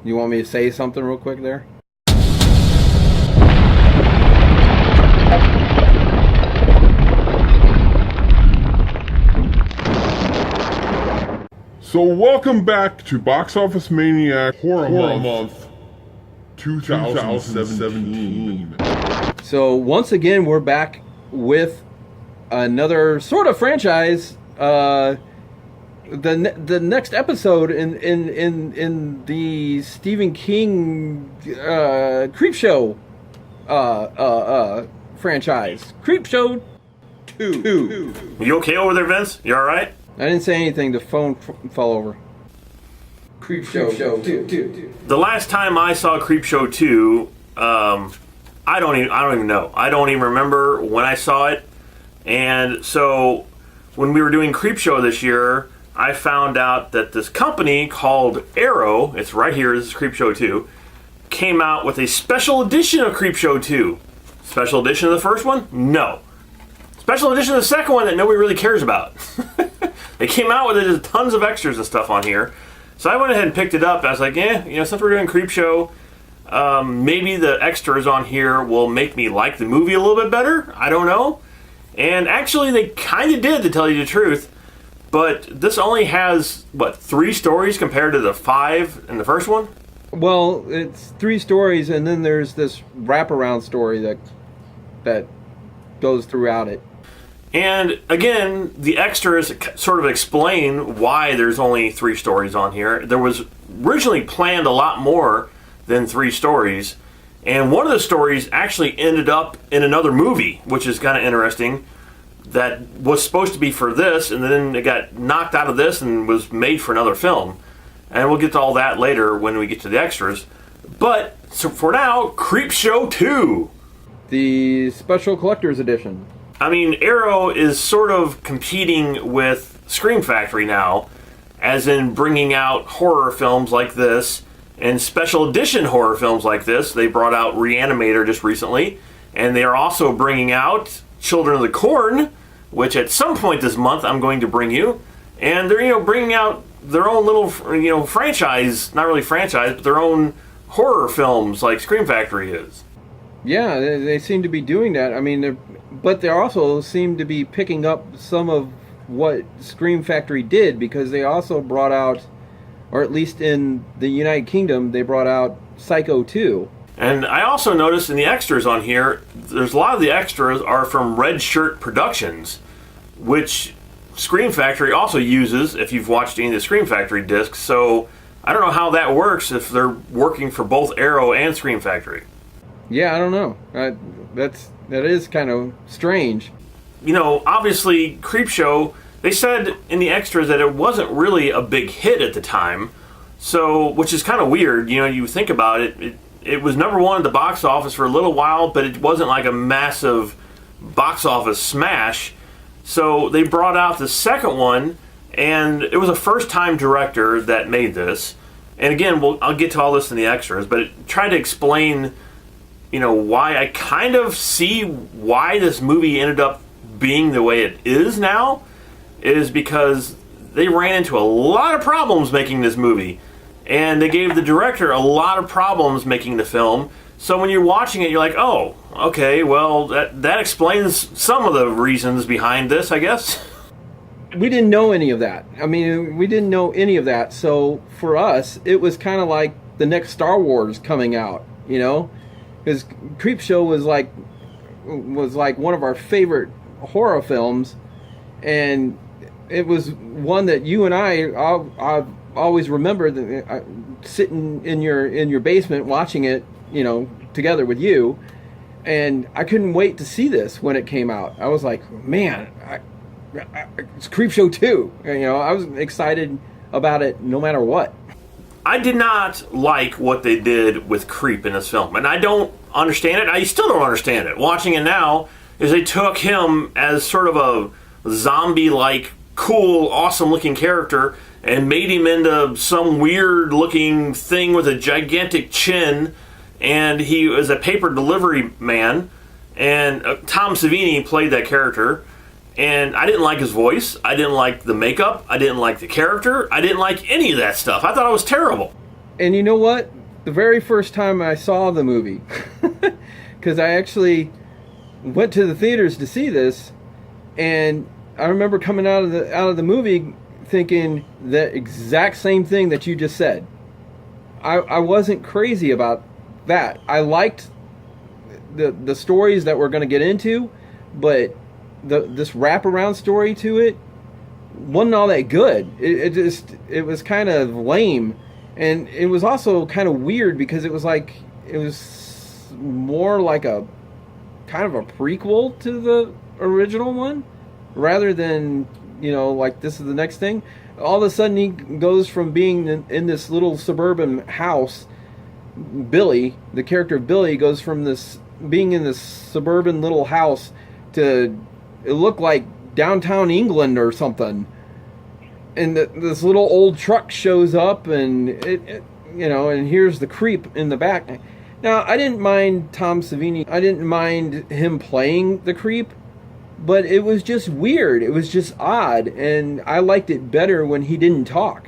You want me to say something real quick there? So welcome back to Box Office Maniac Horror Month 2017. So once again, we're back with another sort of franchise. The next episode in the Stephen King Creepshow franchise. Creepshow 2. You okay over there, Vince? You all right? I didn't say anything. The phone fell over. Creepshow 2. The last time I saw Creepshow 2, I don't even know. I don't even remember when I saw it. And so when we were doing Creepshow this year, I found out that this company called Arrow, it's right here, this is Creepshow 2, came out with a special edition of Creepshow 2. Special edition of the first one? No. Special edition of the second one that nobody really cares about. They came out with it, there's tons of extras and stuff on here. So I went ahead and picked it up. I was like, since we're doing Creepshow, maybe the extras on here will make me like the movie a little bit better. I don't know. And actually, they kind of did, to tell you the truth. But this only has, 3 stories compared to the 5 in the first one? Well, it's 3 stories, and then there's this wraparound story that goes throughout it. And again, the extras sort of explain why there's only 3 stories on here. There was originally planned a lot more than 3 stories. And one of the stories actually ended up in another movie, which is kind of interesting. That was supposed to be for this, and then it got knocked out of this and was made for another film. And we'll get to all that later when we get to the extras. But, so for now, Creepshow 2. The Special Collector's Edition. I mean, Arrow is sort of competing with Scream Factory now, as in bringing out horror films like this, and special edition horror films like this. They brought out Reanimator just recently, and they are also bringing out Children of the Corn, which at some point this month I'm going to bring you. And they're, bringing out their own little, franchise, not really franchise, but their own horror films like Scream Factory is. Yeah, they seem to be doing that. I mean, but they also seem to be picking up some of what Scream Factory did, because they also brought out, or at least in the United Kingdom, they brought out Psycho 2. And I also noticed in the extras on here, there's a lot of the extras are from Red Shirt Productions, which Scream Factory also uses if you've watched any of the Scream Factory discs. So I don't know how that works if they're working for both Arrow and Scream Factory. Yeah, I don't know. That is kind of strange. Obviously, Creepshow, they said in the extras that it wasn't really a big hit at the time. So, which is kind of weird. You think about it, it was number 1 at the box office for a little while, but it wasn't like a massive box office smash. So they brought out the second one, and it was a first-time director that made this. And again, I'll get to all this in the extras, but it tried to explain, why I kind of see why this movie ended up being the way it is now, is because they ran into a lot of problems making this movie. And they gave the director a lot of problems making the film. So when you're watching it, you're like, oh, okay, well, that explains some of the reasons behind this, I guess. We didn't know any of that. I mean, we didn't know any of that. So for us, it was kind of like the next Star Wars coming out, Because Creepshow was like one of our favorite horror films. And it was one that you and I always remember sitting in your basement watching it, together with you, and I couldn't wait to see this when it came out. I was like, man, it's Creepshow 2. I was excited about it no matter what. I did not like what they did with Creep in this film, and I don't understand it. I still don't understand it. Watching it now, is they took him as sort of a zombie-like, cool, awesome-looking character and made him into some weird-looking thing with a gigantic chin, and he was a paper delivery man, and Tom Savini played that character, and I didn't like his voice, I didn't like the makeup, I didn't like the character, I didn't like any of that stuff. I thought it was terrible. And you know what? the very first time I saw the movie, because I actually went to the theaters to see this, and I remember coming out of the movie thinking the exact same thing that you just said. I wasn't crazy about that. I liked the stories that we're going to get into, but this wraparound story to it wasn't all that good. It was kind of lame, and it was also kind of weird because it was more like a kind of a prequel to the original one, rather than, like this is the next thing. All of a sudden he goes from being in this little suburban house. Billy, the character of Billy, goes from being in this suburban little house to it looked like downtown England or something. And this little old truck shows up, and and here's the creep in the back. Now, I didn't mind Tom Savini. I didn't mind him playing the creep, but it was just weird. It was just odd, and I liked it better when he didn't talk.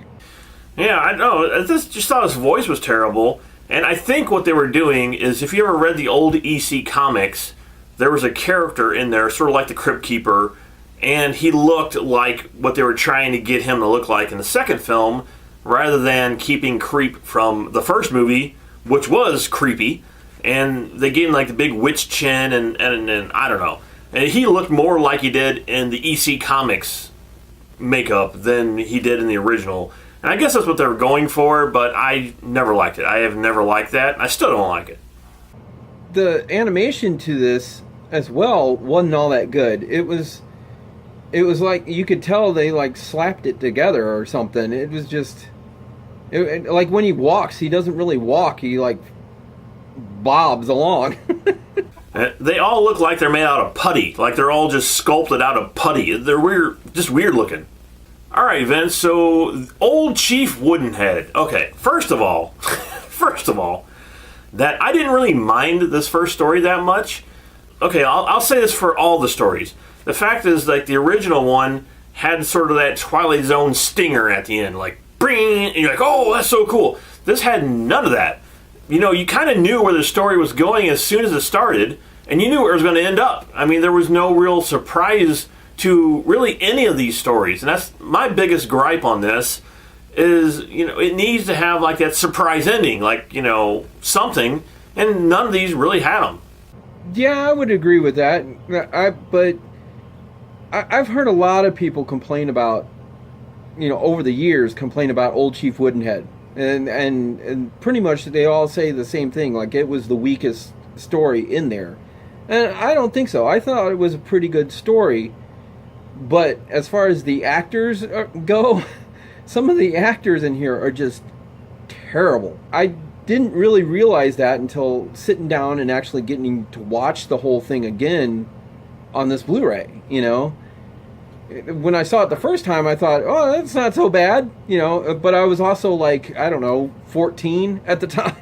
Yeah, I know. I just thought his voice was terrible. And I think what they were doing is, if you ever read the old EC comics, there was a character in there, sort of like the Crypt Keeper, and he looked like what they were trying to get him to look like in the second film, rather than keeping Creep from the first movie, which was creepy. And they gave him like the big witch chin, and I don't know. And he looked more like he did in the EC Comics makeup than he did in the original. And I guess that's what they were going for, but I never liked it. I have never liked that, and I still don't like it. The animation to this as well wasn't all that good. It was like you could tell they like slapped it together or something. It was just like when he walks, he doesn't really walk. He like bobs along. They all look like they're made out of putty. Like they're all just sculpted out of putty. They're weird, just weird looking. All right, Vince, so Old Chief Woodenhead. Okay, first of all, that I didn't really mind this first story that much. Okay, I'll say this for all the stories. The fact is, like, the original one had sort of that Twilight Zone stinger at the end, like, bring, and you're like, oh, that's so cool. This had none of that. You kind of knew where the story was going as soon as it started, and you knew where it was going to end up. I mean, there was no real surprise to really any of these stories, and that's my biggest gripe on this, is, it needs to have, like, that surprise ending, like, something, and none of these really had them. Yeah, I would agree with that. But I've heard a lot of people complain about, over the years, complain about Old Chief Woodenhead. And pretty much they all say the same thing, like it was the weakest story in there. And I don't think so. I thought it was a pretty good story. But as far as the actors go, some of the actors in here are just terrible. I didn't really realize that until sitting down and actually getting to watch the whole thing again on this Blu-ray, When I saw it the first time, I thought, oh, that's not so bad, but I was also like, I don't know, 14 at the time.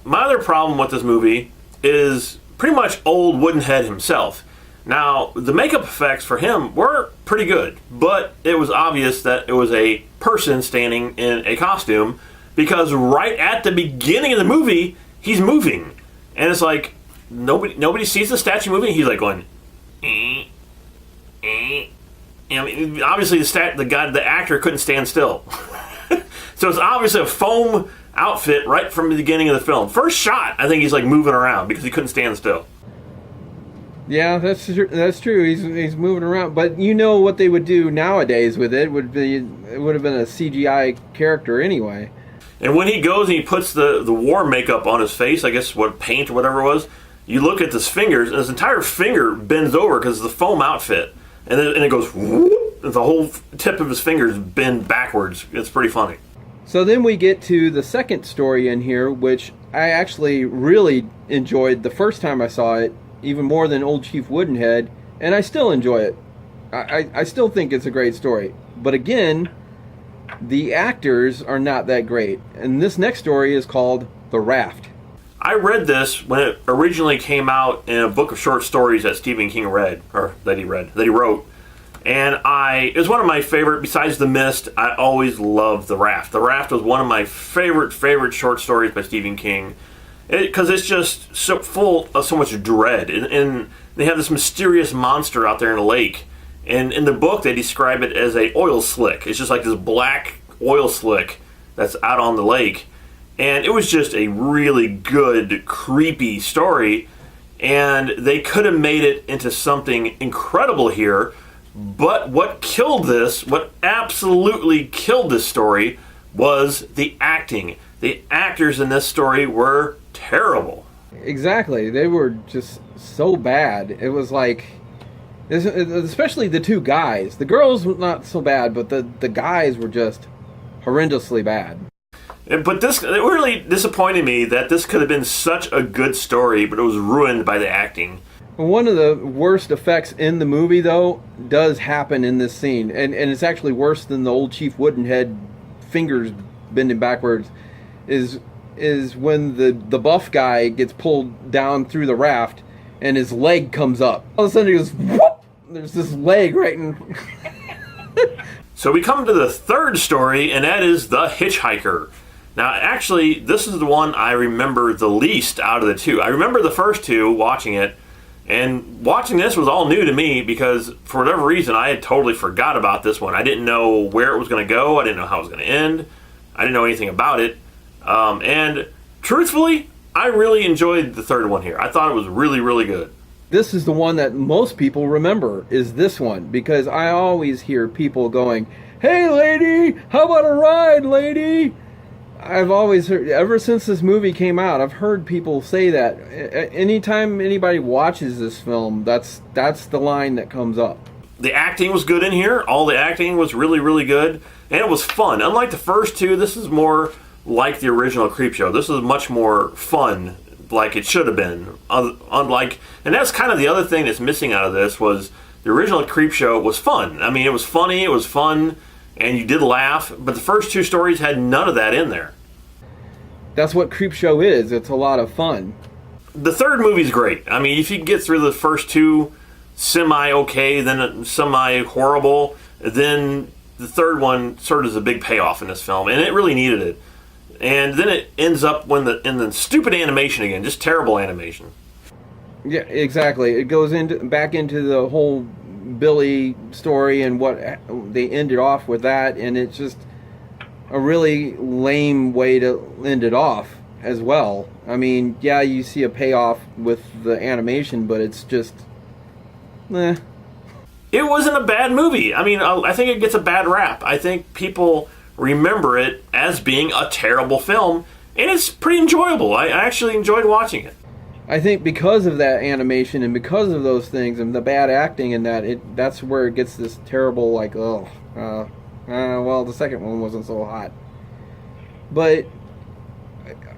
My other problem with this movie is pretty much old Woodenhead himself. Now, the makeup effects for him were pretty good, but it was obvious that it was a person standing in a costume, because right at the beginning of the movie, he's moving. And it's like, nobody sees the statue moving. He's like going, I mean, obviously the actor couldn't stand still. So it's obviously a foam outfit right from the beginning of the film. First shot, I think he's like moving around because he couldn't stand still. Yeah, that's true. He's moving around, but what they would do nowadays with it would have been a CGI character anyway. And when he goes and he puts the war makeup on his face, I guess what paint or whatever it was, you look at his fingers, and his entire finger bends over because of the foam outfit. And it goes, whoop, and the whole tip of his fingers bend backwards. It's pretty funny. So then we get to the second story in here, which I actually really enjoyed the first time I saw it, even more than Old Chief Woodenhead, and I still enjoy it. I still think it's a great story. But again, the actors are not that great. And this next story is called The Raft. I read this when it originally came out in a book of short stories that Stephen King read, or that he wrote. And it was one of my favorite, besides The Mist, I always loved The Raft. The Raft was one of my favorite short stories by Stephen King. Because it's just so full of so much dread. And they have this mysterious monster out there in the lake. And in the book, they describe it as a oil slick. It's just like this black oil slick that's out on the lake. And it was just a really good, creepy story. And they could have made it into something incredible here. But what absolutely killed this story was the acting. The actors in this story were terrible. Exactly. They were just so bad. It was like, especially the two guys. The girls were not so bad, but the guys were just horrendously bad. But it really disappointed me that this could have been such a good story, but it was ruined by the acting. One of the worst effects in the movie, though, does happen in this scene. And it's actually worse than the old Chief Woodenhead fingers bending backwards, is when the buff guy gets pulled down through the raft and his leg comes up. All of a sudden he goes, whoop! There's this leg right in... So we come to the third story, and that is The Hitchhiker. Now, actually, this is the one I remember the least out of the two. I remember the first two, watching it, and watching this was all new to me because, for whatever reason, I had totally forgot about this one. I didn't know where it was going to go. I didn't know how it was going to end. I didn't know anything about it. And truthfully, I really enjoyed the third one here. I thought it was really, really good. This is the one that most people remember, is this one, because I always hear people going, "Hey lady, how about a ride, lady?" I've always heard, ever since this movie came out, I've heard people say that. Anytime anybody watches this film, that's the line that comes up. The acting was good in here. All the acting was really, really good. And it was fun. Unlike the first two, this is more like the original Creepshow. This is much more fun, like it should have been. Unlike, and that's kind of the other thing that's missing out of this, was the original Creepshow was fun. I mean, it was funny, it was fun, and you did laugh, but the first two stories had none of that in there. That's what Creepshow is. It's a lot of fun. The third movie's great. I mean, if you can get through the first two semi-okay, then semi-horrible, then the third one sort of is a big payoff in this film, and it really needed it. And then it ends up in the stupid animation again, just terrible animation. Yeah, exactly. It goes back into the whole Billy story and what they ended off with that, and it's just a really lame way to end it off as well. I mean, yeah, you see a payoff with the animation, but it's just, eh. It wasn't a bad movie. I mean, I think it gets a bad rap. I think people remember it as being a terrible film, and it's pretty enjoyable. I actually enjoyed watching it. I think because of that animation and because of those things and the bad acting and that's where it gets this terrible, like, well, the second one wasn't so hot. But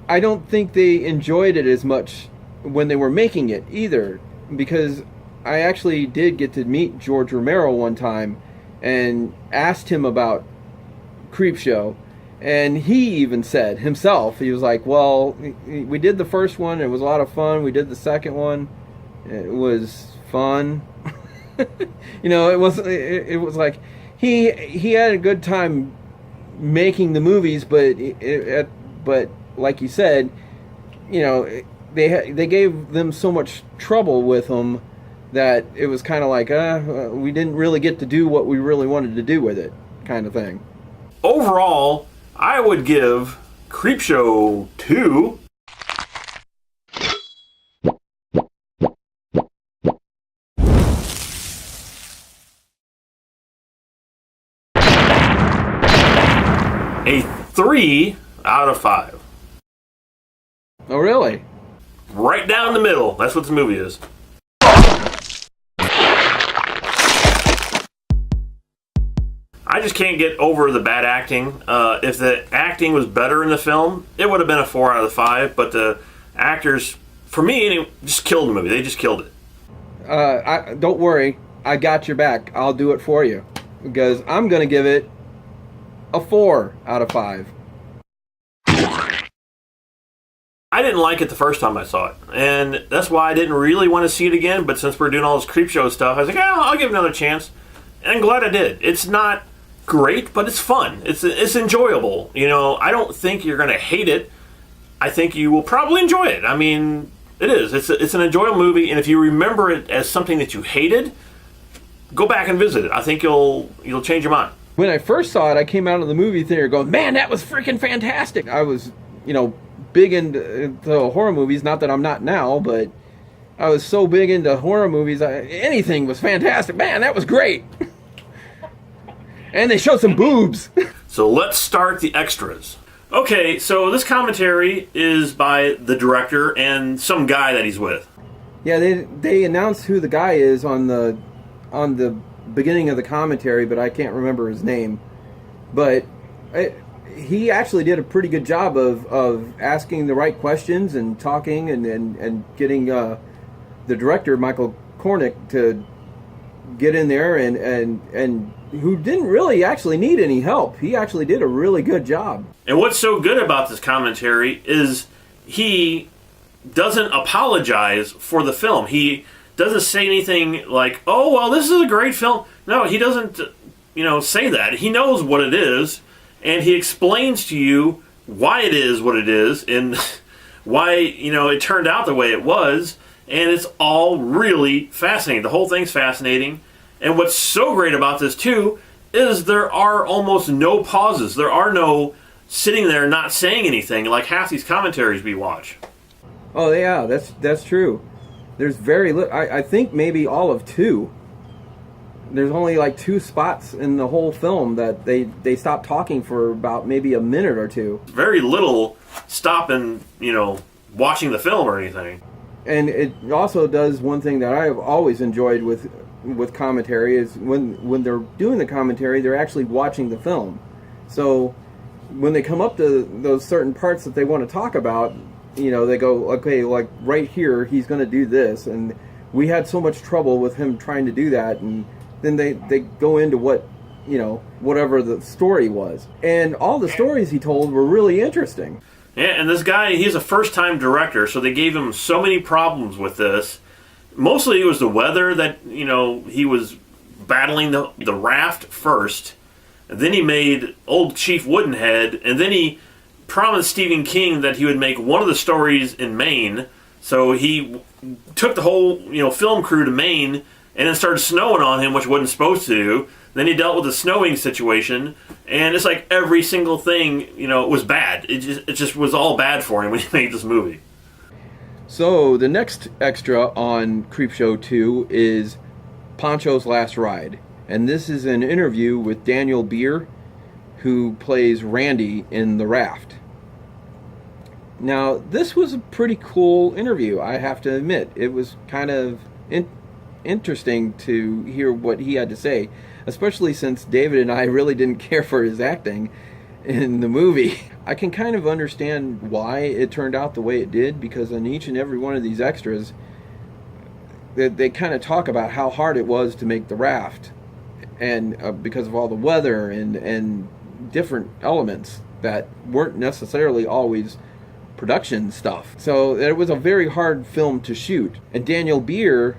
I don't think they enjoyed it as much when they were making it either, because I actually did get to meet George Romero one time and asked him about Creepshow, and he even said himself, he was like, well, we did the first one, it was a lot of fun, we did the second one, it was fun. You know, it was like he had a good time making the movies, but like you said, you know, they gave them so much trouble with them that it was kind of like, we didn't really get to do what we really wanted to do with it, kind of thing. Overall, I would give Creepshow 2 a 3 out of 5. Oh, really? Right down the middle. That's what this movie is. I just can't get over the bad acting. If the acting was better in the film, it would have been a 4 out of 5. But the actors, for me, just killed the movie. They just killed it. Don't worry. I got your back. I'll do it for you. Because I'm going to give it a 4 out of 5. I didn't like it the first time I saw it. And that's why I didn't really want to see it again. But since we're doing all this Creepshow stuff, I was like, I'll give it another chance. And I'm glad I did. It's not great, but it's fun. It's enjoyable. You know, I don't think you're going to hate it. I think you will probably enjoy it. I mean, it is. It's an enjoyable movie, and if you remember it as something that you hated, go back and visit it. I think you'll change your mind. When I first saw it, I came out of the movie theater going, man, that was freaking fantastic. I was, big into horror movies. Not that I'm not now, but I was so big into horror movies. Anything was fantastic. Man, that was great. And they showed some boobs. So let's start the extras. Okay, so this commentary is by the director and some guy that he's with. Yeah, they announced who the guy is on the beginning of the commentary, but I can't remember his name. But he actually did a pretty good job of asking the right questions and talking and getting the director, Michael Cornick, to get in there and who didn't really actually need any help. He actually did a really good job. And what's so good about this commentary is he doesn't apologize for the film. He doesn't say anything like, oh, well, this is a great film. No, he doesn't, say that. He knows what it is, and he explains to you why it is what it is and why, it turned out the way it was, and it's all really fascinating. The whole thing's fascinating. And what's so great about this, too, is there are almost no pauses. There are no sitting there not saying anything like half these commentaries we watch. Oh, yeah, that's true. There's very little. I think maybe all of two. There's only like 2 spots in the whole film that they stopped talking for about maybe a minute or two. Very little stopping, watching the film or anything. And it also does one thing that I've always enjoyed with commentary is when they're doing the commentary, they're actually watching the film. So when they come up to those certain parts that they want to talk about, they go, okay, like right here, he's going to do this. And we had so much trouble with him trying to do that. And then they go into whatever the story was. And all the stories he told were really interesting. Yeah, and this guy, he's a first-time director, so they gave him so many problems with this. Mostly it was the weather that, he was battling the raft first. And then he made Old Chief Woodenhead, and then he promised Stephen King that he would make one of the stories in Maine. So he took the whole, film crew to Maine, and then started snowing on him, which wasn't supposed to. Then he dealt with the snowing situation, and it's like every single thing, was bad. It just was all bad for him when he made this movie. So the next extra on Creepshow 2 is Poncho's Last Ride. And this is an interview with Daniel Beer, who plays Randy in The Raft. Now, this was a pretty cool interview, I have to admit. It was kind of interesting to hear what he had to say, especially since David and I really didn't care for his acting in the movie. I can kind of understand why it turned out the way it did, because in each and every one of these extras, they kind of talk about how hard it was to make The Raft, and because of all the weather and different elements that weren't necessarily always production stuff. So it was a very hard film to shoot. And Daniel Beer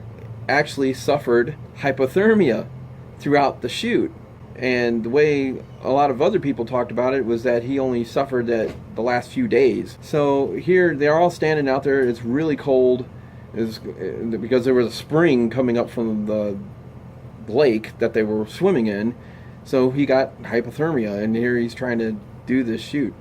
actually suffered hypothermia throughout the shoot. And the way a lot of other people talked about it was that he only suffered that the last few days. So here they're all standing out there. It's really cold. Because there was a spring coming up from the lake that they were swimming in. So he got hypothermia, and here he's trying to do this shoot.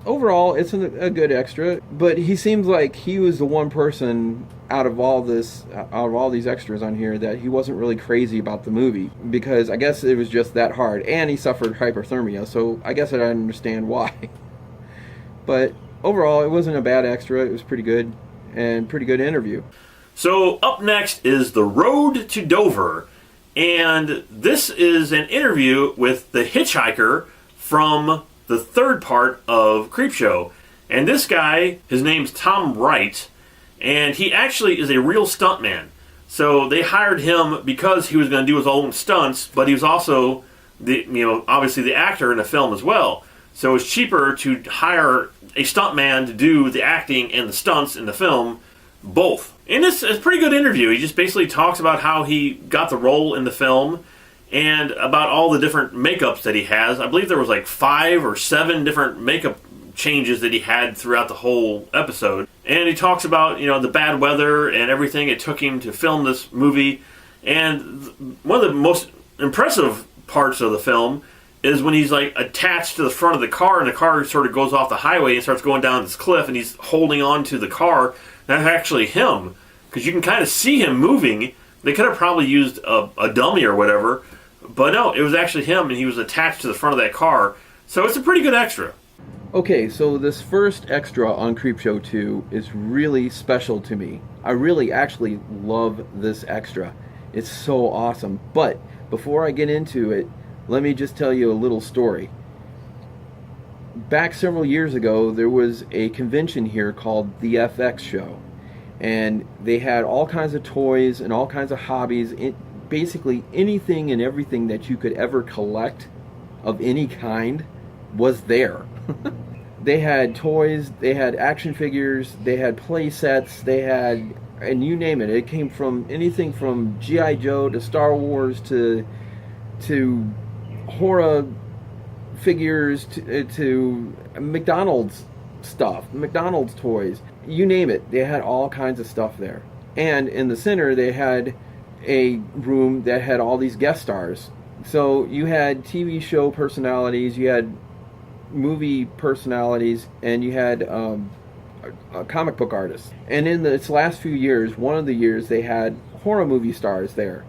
Overall, it's a good extra, but he seems like he was the one person out of all these extras on here that he wasn't really crazy about the movie, because I guess it was just that hard, and he suffered hypothermia, so I guess I understand why. But overall, it wasn't a bad extra. It was pretty good, and pretty good interview. So up next is The Road to Dover, and this is an interview with the hitchhiker from the third part of Creepshow. And this guy, his name's Tom Wright, and he actually is a real stuntman. So they hired him because he was going to do his own stunts, but he was also obviously the actor in the film as well. So it's cheaper to hire a stuntman to do the acting and the stunts in the film, both. And it's a pretty good interview. He just basically talks about how he got the role in the film, and about all the different makeups that he has. I believe there was like 5 or 7 different makeup changes that he had throughout the whole episode. And he talks about, the bad weather and everything it took him to film this movie. And one of the most impressive parts of the film is when he's like attached to the front of the car, and the car sort of goes off the highway and starts going down this cliff, and he's holding on to the car. That's actually him, because you can kind of see him moving. They could have probably used a dummy or whatever, but no, it was actually him, and he was attached to the front of that car. So it's a pretty good extra. Okay, so this first extra on Creepshow 2 is really special to me. I really actually love this extra. It's so awesome. But before I get into it, let me just tell you a little story. Back several years ago, there was a convention here called the FX Show. And they had all kinds of toys and all kinds of hobbies. Basically anything and everything that you could ever collect of any kind was there. They had toys, they had action figures, they had play sets, they had, and you name it. It came from anything from G.I. Joe to Star Wars to horror figures to McDonald's stuff, McDonald's toys. You name it, they had all kinds of stuff there. And in the center, they had a room that had all these guest stars. So you had TV show personalities, you had movie personalities, and you had comic book artists. And in its last few years, one of the years, they had horror movie stars there.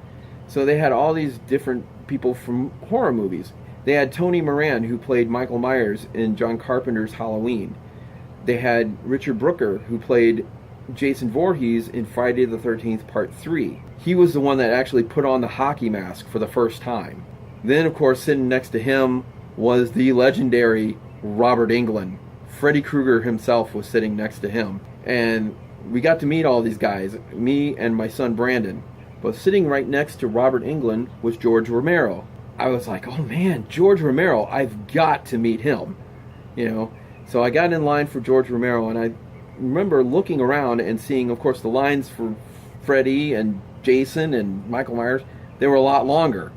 So they had all these different people from horror movies. They had Tony Moran, who played Michael Myers in John Carpenter's Halloween. They had Richard Brooker, who played Jason Voorhees in Friday the 13th Part 3. He was the one that actually put on the hockey mask for the first time. Then, of course, sitting next to him was the legendary Robert Englund. Freddy Krueger himself was sitting next to him. And we got to meet all these guys, me and my son Brandon. But sitting right next to Robert Englund was George Romero. I was like, oh man, George Romero, I've got to meet him. So I got in line for George Romero, and I remember looking around and seeing, of course, the lines for Freddy and Jason and Michael Myers. They were a lot longer.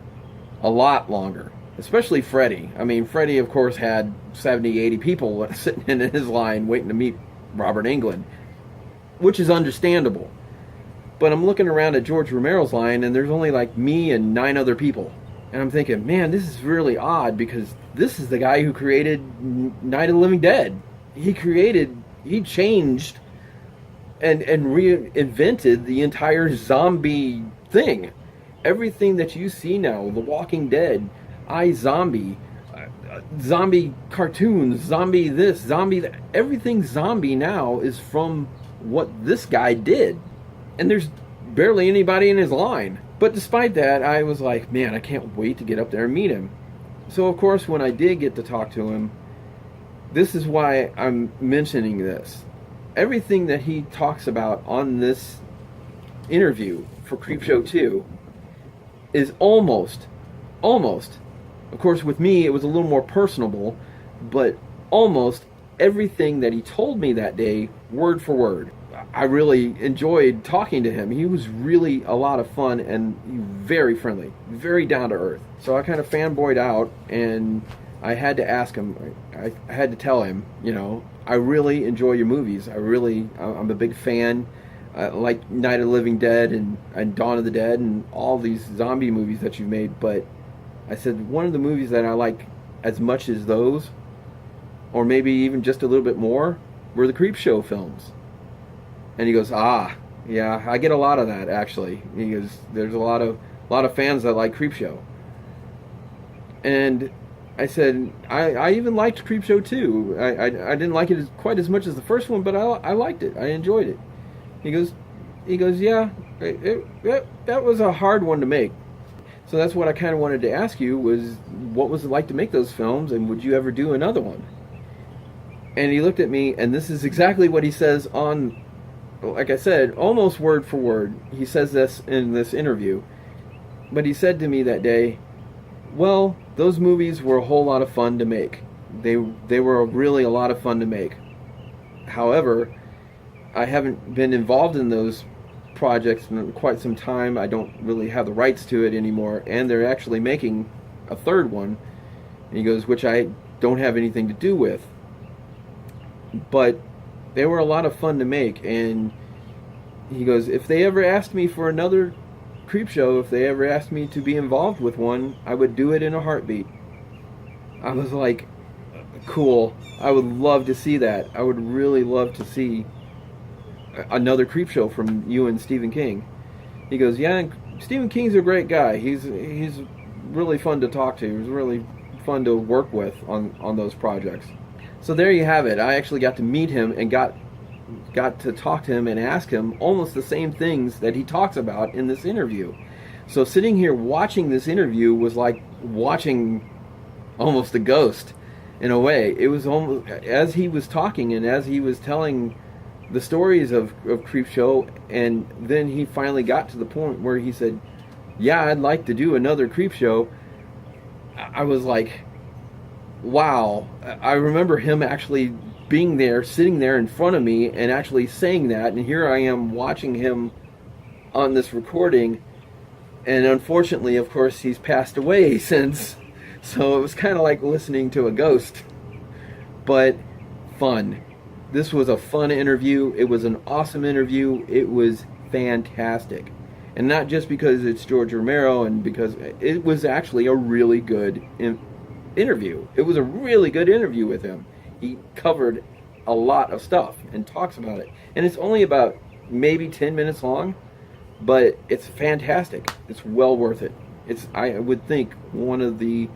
Especially Freddy. I mean, Freddy, of course, had 70, 80 people sitting in his line waiting to meet Robert Englund, which is understandable. But I'm looking around at George Romero's line, and there's only like me and 9 other people. And I'm thinking, man, this is really odd, because this is the guy who created Night of the Living Dead. He changed and reinvented the entire zombie thing. Everything that you see now, The Walking Dead, iZombie, zombie cartoons, zombie this, zombie that, everything zombie now is from what this guy did. And there's barely anybody in his line. But despite that, I was like, man, I can't wait to get up there and meet him. So, of course, when I did get to talk to him, this is why I'm mentioning this. Everything that he talks about on this interview for Creepshow 2 is almost, of course, with me, it was a little more personable, but almost everything that he told me that day, word for word. I really enjoyed talking to him. He was really a lot of fun and very friendly, very down to earth. So I kind of fanboyed out, and I had to ask him, I had to tell him, I really enjoy your movies. I'm a big fan. I like Night of the Living Dead and Dawn of the Dead and all these zombie movies that you've made. But I said, one of the movies that I like as much as those, or maybe even just a little bit more, were the Creepshow films. And he goes, yeah, I get a lot of that, actually. He goes, there's a lot of fans that like Creepshow. And I said, I even liked Creepshow 2. I didn't like it quite as much as the first one, but I liked it. I enjoyed it. He goes, yeah, that was a hard one to make. So that's what I kind of wanted to ask you, was what was it like to make those films, and would you ever do another one? And he looked at me, and this is exactly what he says on, like I said, almost word for word. He says this in this interview. But he said to me that day, well, those movies were a whole lot of fun to make. They were really a lot of fun to make. However, I haven't been involved in those project in quite some time. I don't really have the rights to it anymore, and they're actually making a third one. And he goes, which I don't have anything to do with. But they were a lot of fun to make, and he goes, if they ever asked me for another Creepshow, if they ever asked me to be involved with one, I would do it in a heartbeat. I was like, cool. I would love to see that. I would really love to see another Creepshow from you and Stephen King. He goes, yeah, Stephen King's a great guy. He's really fun to talk to. He's really fun to work with on those projects. So there you have it. I actually got to meet him and got to talk to him and ask him almost the same things that he talks about in this interview. So sitting here watching this interview was like watching almost a ghost in a way. It was almost, as he was talking and as he was telling the stories of Creepshow, and then he finally got to the point where he said, yeah, I'd like to do another Creepshow. I was like, wow. I remember him actually being there, sitting there in front of me and actually saying that, and here I am watching him on this recording, and unfortunately, of course, he's passed away since, so it was kind of like listening to a ghost, but fun. This was a fun interview. It was an awesome interview. It was fantastic. And not just because it's George Romero, and because it was actually a really good interview. It was a really good interview with him. He covered a lot of stuff and talks about it. And it's only about maybe 10 minutes long, but it's fantastic. It's well worth it. It's, I would think, one of the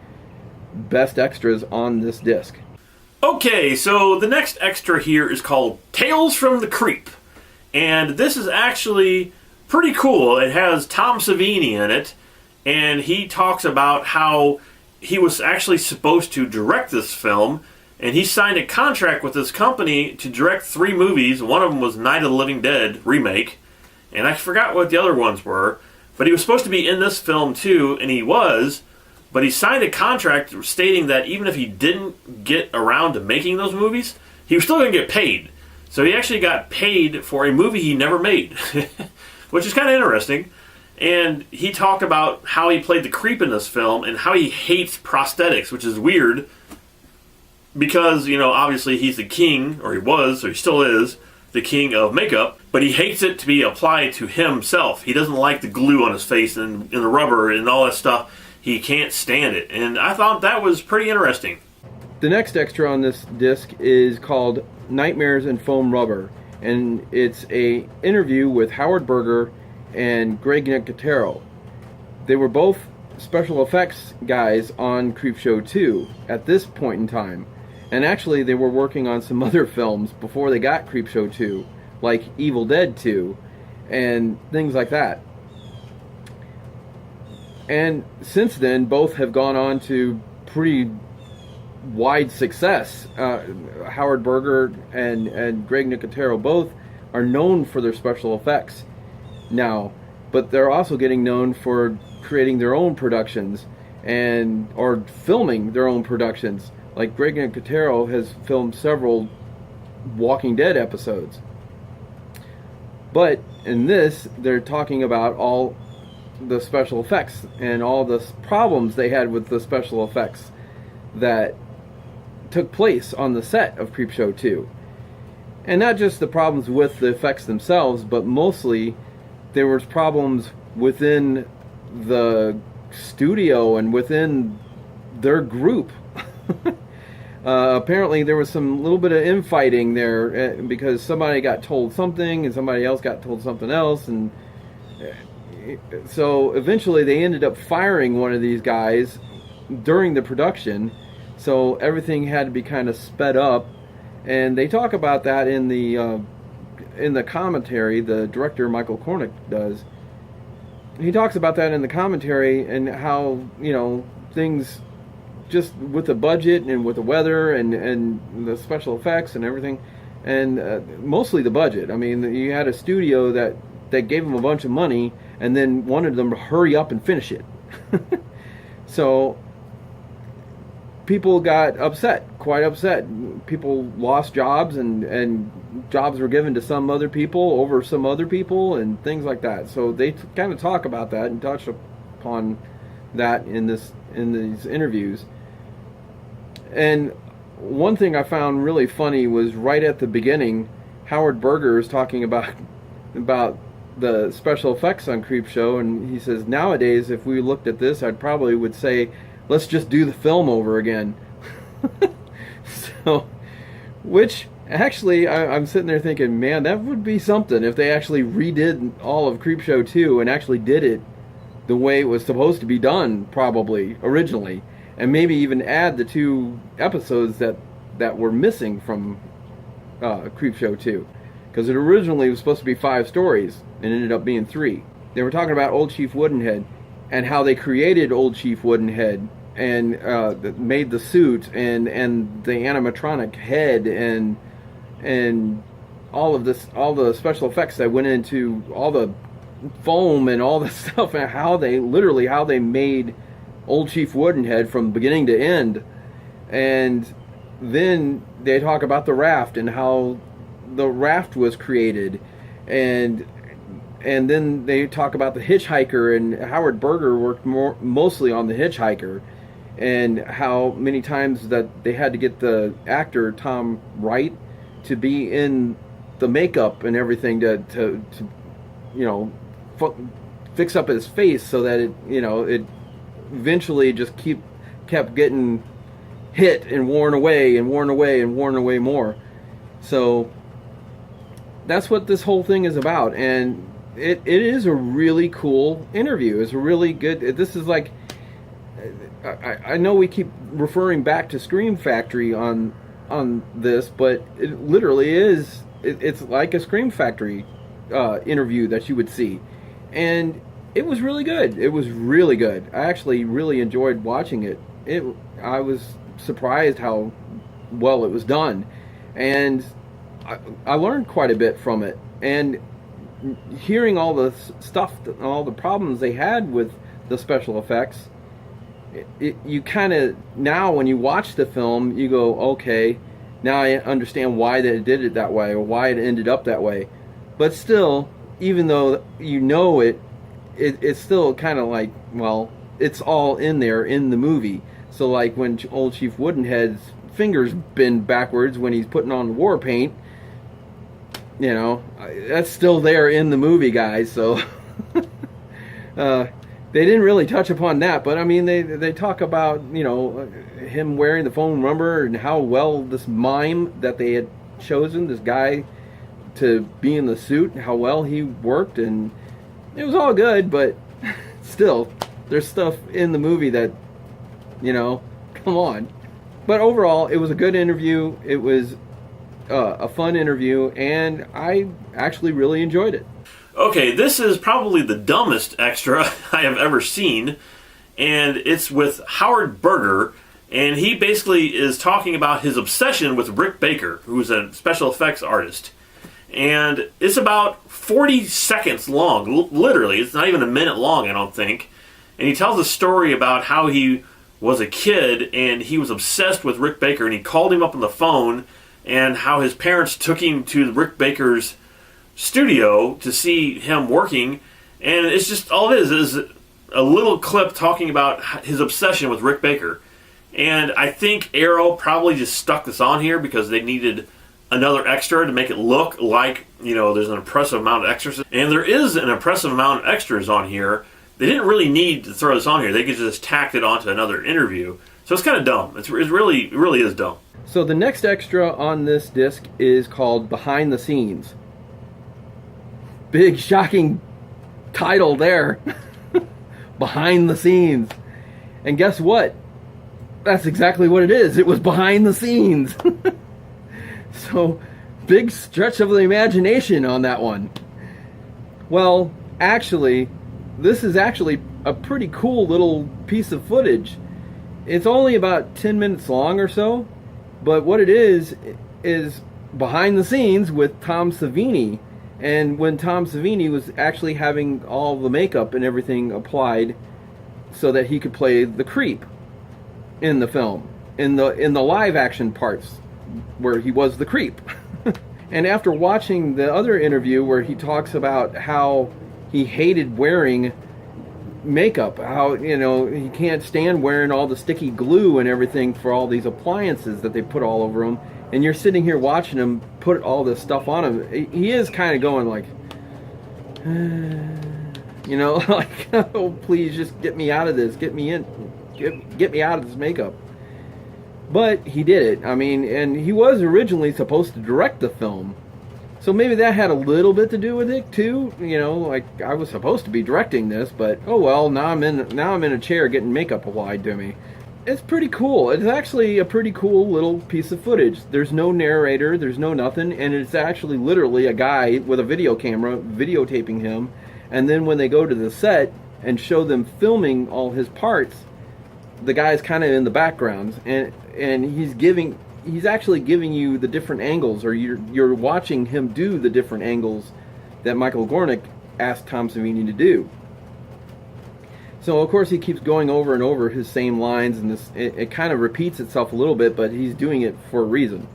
best extras on this disc. Okay, so the next extra here is called Tales from the Creep. And this is actually pretty cool. It has Tom Savini in it, and he talks about how he was actually supposed to direct this film, and he signed a contract with this company to direct 3 movies. One of them was Night of the Living Dead remake, and I forgot what the other ones were, but he was supposed to be in this film too, and he was, but he signed a contract stating that even if he didn't get around to making those movies, he was still going to get paid. So he actually got paid for a movie he never made, which is kind of interesting. And he talked about how he played the creep in this film and how he hates prosthetics, which is weird because, you know, obviously he's the king, or he was, or he still is, the king of makeup, but he hates it to be applied to himself. He doesn't like the glue on his face and the rubber and all that stuff. He can't stand it. And I thought that was pretty interesting. The next extra on this disc is called Nightmares and Foam Rubber, and it's a interview with Howard Berger and Greg Nicotero. They were both special effects guys on Creepshow 2 at this point in time, and actually they were working on some other films before they got Creepshow 2, like Evil Dead 2 and things like that. And since then, both have gone on to pretty wide success. Howard Berger and Greg Nicotero both are known for their special effects now, but they're also getting known for creating their own productions or filming their own productions. Like Greg Nicotero has filmed several Walking Dead episodes. But in this, they're talking about all the special effects and all the problems they had with the special effects that took place on the set of Creepshow 2. And not just the problems with the effects themselves, but mostly there was problems within the studio and within their group. Apparently there was some little bit of infighting there because somebody got told something and somebody else got told something else, and so eventually they ended up firing one of these guys during the production, so everything had to be kind of sped up. And they talk about that in the commentary. The director, Michael Cornick, does. He talks about that in the commentary, and how, you know, things just with the budget and with the weather and the special effects and everything, and mostly the budget. I mean, you had a studio that gave them a bunch of money and then wanted them to hurry up and finish it. So people got upset, quite upset. People lost jobs, and jobs were given to some other people over some other people, and things like that. So they kind of talk about that and touch upon that in these interviews. And one thing I found really funny was right at the beginning, Howard Berger is talking about the special effects on Creepshow, and he says, nowadays, if we looked at this, I'd probably would say, let's just do the film over again. So, which actually, I'm sitting there thinking, man, that would be something if they actually redid all of Creepshow 2 and actually did it the way it was supposed to be done, probably, originally. And maybe even add the 2 episodes that were missing from Creepshow 2. Because it originally was supposed to be 5 stories, and ended up being 3. They were talking about Old Chief Woodenhead, and how they created Old Chief Woodenhead, and made the suit, and the animatronic head, and all of this, all the special effects that went into all the foam and all the stuff, and how they made Old Chief Woodenhead from beginning to end. And then they talk about the raft and how the raft was created, and then they talk about the hitchhiker, and Howard Berger worked mostly on the hitchhiker, and how many times that they had to get the actor Tom Wright to be in the makeup and everything to fix up his face so that it eventually just kept getting hit and worn away and worn away and worn away more. So that's what this whole thing is about, and it is a really cool interview. It's a really good. This is like, I know we keep referring back to Scream Factory on this, but it literally is. It's like a Scream Factory interview that you would see, and it was really good. It was really good. I actually really enjoyed watching it. I was surprised how well it was done, and I learned quite a bit from it. And hearing all the stuff, all the problems they had with the special effects, you kind of, now when you watch the film, you go, okay, now I understand why they did it that way, or why it ended up that way. But still, even though you know it's still kind of like, well, it's all in there in the movie. So like when Old Chief Woodenhead's fingers bend backwards when he's putting on the war paint, that's still there in the movie, guys. So they didn't really touch upon that, but I mean, they talk about him wearing the foam rubber, and how well this mime that they had chosen, this guy to be in the suit, how well he worked, and it was all good. But still, there's stuff in the movie that, come on. But overall, it was a good interview. It was a fun interview, and I actually really enjoyed it. Okay, this is probably the dumbest extra I have ever seen, and it's with Howard Berger, and he basically is talking about his obsession with Rick Baker, who's a special effects artist. And it's about 40 seconds long, literally. It's not even a minute long, I don't think. And he tells a story about how he was a kid, and he was obsessed with Rick Baker, and he called him up on the phone, and how his parents took him to Rick Baker's studio to see him working. And it's just, all it is a little clip talking about his obsession with Rick Baker. And I think Arrow probably just stuck this on here because they needed another extra to make it look like, there's an impressive amount of extras. And there is an impressive amount of extras on here. They didn't really need to throw this on here. They could just tack it onto another interview. So it's kind of dumb. It really is dumb. So the next extra on this disc is called Behind the Scenes. Big shocking title there. Behind the Scenes. And guess what? That's exactly what it is. It was behind the scenes. So, big stretch of the imagination on that one. Well, actually, this is actually a pretty cool little piece of footage. It's only about 10 minutes long or so, but what it is behind the scenes with Tom Savini. And when Tom Savini was actually having all the makeup and everything applied so that he could play the creep in the film. in the live action parts where he was the creep. And after watching the other interview where he talks about how he hated wearing makeup, how, you know, he can't stand wearing all the sticky glue and everything for all these appliances that they put all over him, and you're sitting here watching him put all this stuff on him, he is kind of going like, you know, like, oh, please just get me out of this, get me out of this makeup. But he did it. I mean, and he was originally supposed to direct the film, so maybe that had a little bit to do with it too. You know, like, I was supposed to be directing this, but oh well. Now I'm in a chair getting makeup applied to me. It's pretty cool. It's actually a pretty cool little piece of footage. There's no narrator. There's no nothing, and it's actually literally a guy with a video camera videotaping him. And then when they go to the set and show them filming all his parts, the guy's kind of in the background, and he's actually giving you the different angles, or you're watching him do the different angles that Michael Gornick asked Tom Savini to do. So of course he keeps going over and over his same lines, and it kind of repeats itself a little bit, but he's doing it for a reason.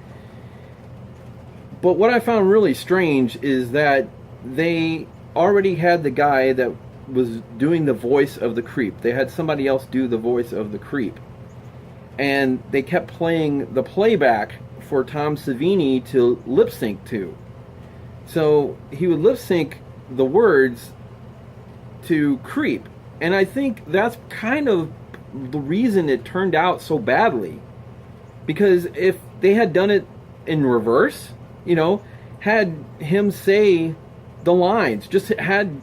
But what I found really strange is that they already had the guy that was doing the voice of the creep. They had somebody else do the voice of the creep. And they kept playing the playback for Tom Savini to lip sync to. So he would lip sync the words to creep. And I think that's kind of the reason it turned out so badly. Because if they had done it in reverse, you know, had him say the lines, just had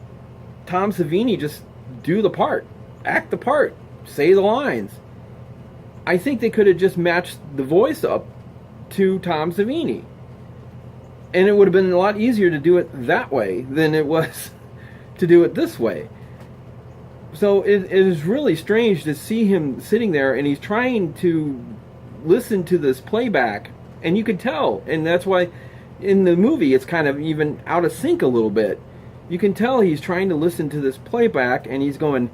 Tom Savini just do the part, act the part, say the lines, I think they could have just matched the voice up to Tom Savini. And it would have been a lot easier to do it that way than it was to do it this way. So it is really strange to see him sitting there, and he's trying to listen to this playback, and you could tell, and that's why in the movie it's kind of even out of sync a little bit. You can tell he's trying to listen to this playback, and he's going,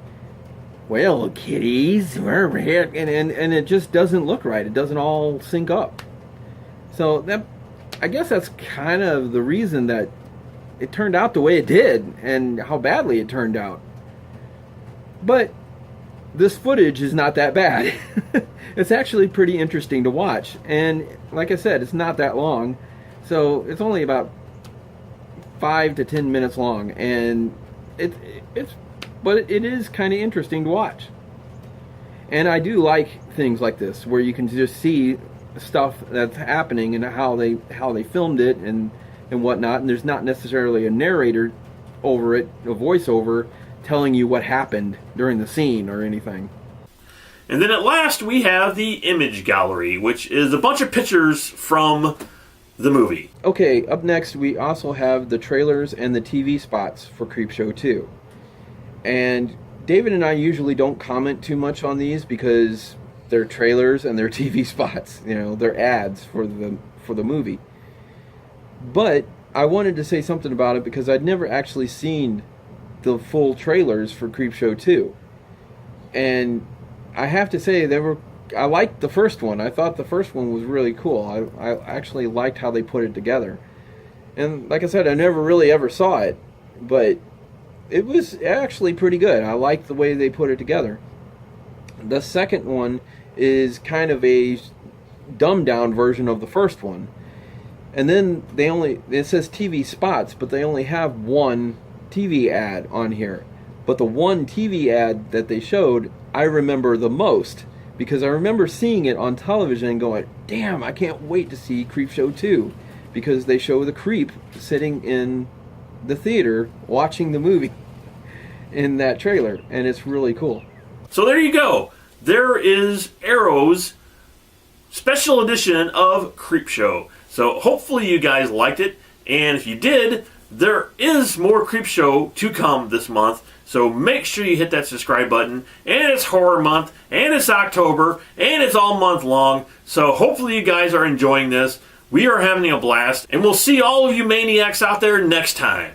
well, kitties, we're here, and it just doesn't look right. It doesn't all sync up. So that, I guess that's kind of the reason that it turned out the way it did, and how badly it turned out. But this footage is not that bad. It's actually pretty interesting to watch, and like I said, it's not that long, so it's only about 5 to 10 minutes long, and it is kind of interesting to watch. And I do like things like this where you can just see stuff that's happening and how they filmed it and whatnot, and there's not necessarily a narrator over it, a voiceover telling you what happened during the scene or anything. And then at last we have the image gallery, which is a bunch of pictures from the movie. Okay, up next we also have the trailers and the TV spots for Creepshow 2. And David and I usually don't comment too much on these because they're trailers and they're TV spots. You know, they're ads for the movie. But I wanted to say something about it because I'd never actually seen the full trailers for Creepshow 2. And I have to say I liked the first one. I thought the first one was really cool. I actually liked how they put it together. And like I said, I never really ever saw it, but it was actually pretty good. I liked the way they put it together. The second one is kind of a dumbed down version of the first one. And then it says TV spots, but they only have one TV ad on here. But the one TV ad that they showed, I remember the most, because I remember seeing it on television and going, damn, I can't wait to see Creepshow 2, because they show the creep sitting in the theater watching the movie in that trailer, and it's really cool. So there you go. There is Arrow's special edition of Creepshow. So hopefully you guys liked it, and if you did, there is more Creepshow to come this month, so make sure you hit that subscribe button. And it's horror month, and it's October, and it's all month long, so hopefully you guys are enjoying this. We are having a blast, and we'll see all of you maniacs out there next time.